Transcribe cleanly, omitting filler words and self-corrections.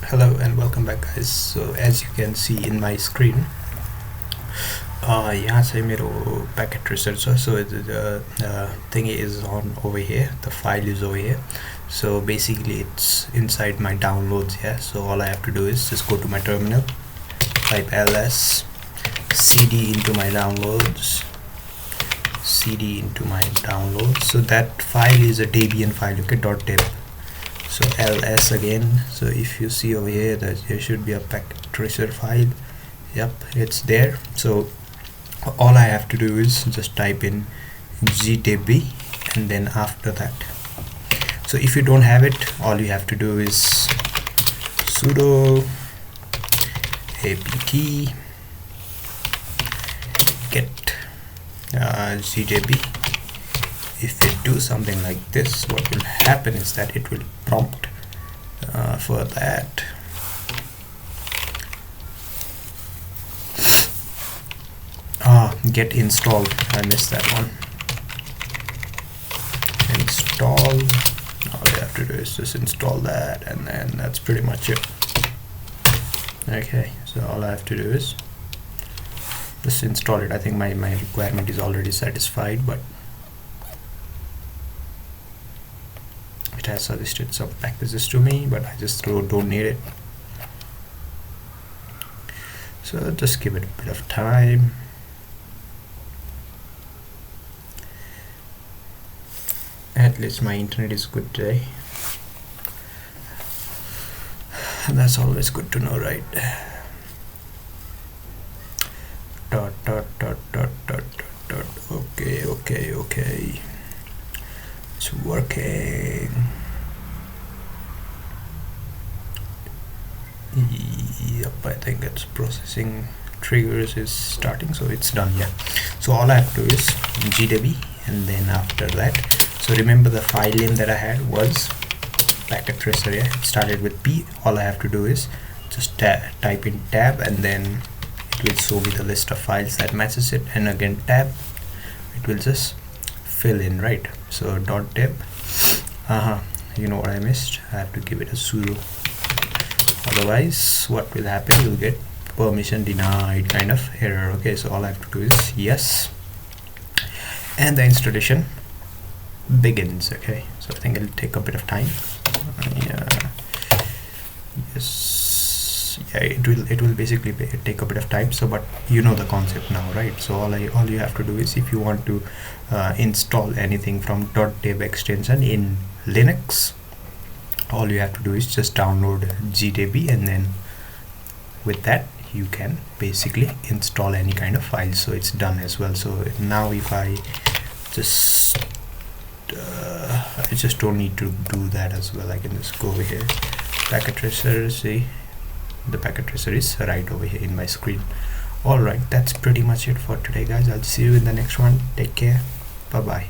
Hello and welcome back guys. So as you can see in my screen, यहाँ से मेरो packet tracer छ. So the thing is on over here, the file is over here. So basically it's inside my downloads here. So all I have to do is just go to my terminal, type ls cd into my downloads, so that file is a Debian file, okay, .deb. So ls again. So if you see over here that there should be a packet tracer file. Yep, it's there. So all I have to do is just type in gdb and then after that, so if you don't have it, all you have to do is sudo apt get gdb. If you do something like this, what will happen is that it will prompt for that. Get installed. I missed that one. Install. All you have to do is just install that, and then that's pretty much it. Okay, so all I have to do is just install it. I think my requirement is already satisfied, but it has suggested some packages to me, but I just don't need it. So just give it a bit of time. At least my internet is good today. That's always good to know, right? Okay. It's working. Yep, I think it's processing. Triggers is starting, so it's done. Yeah, so all I have to do is gdb, and then after that, so remember the file name that I had was packet tracer. Yeah, it started with p. All I have to do is just type in tab, and then it will show me the list of files that matches it, and again tab, it will just fill in, right? So .deb. You know what I missed? I have to give it a sudo. Otherwise, what will happen? You'll get permission denied kind of error. Okay, so all I have to do is yes, and the installation begins. Okay, so I think it'll take a bit of time. Yes, yeah, it will basically take a bit of time. So, but you know the concept now, right? So all you have to do is, if you want to install anything from .deb extension in Linux, all you have to do is just download gdb, and then with that you can basically install any kind of file. So it's done as well. So now if I just don't need to do that as well. I can just go over here, packet tracer. See, the packet tracer is right over here in my screen. All right, that's pretty much it for today, guys. I'll see you in the next one. Take care. Bye bye.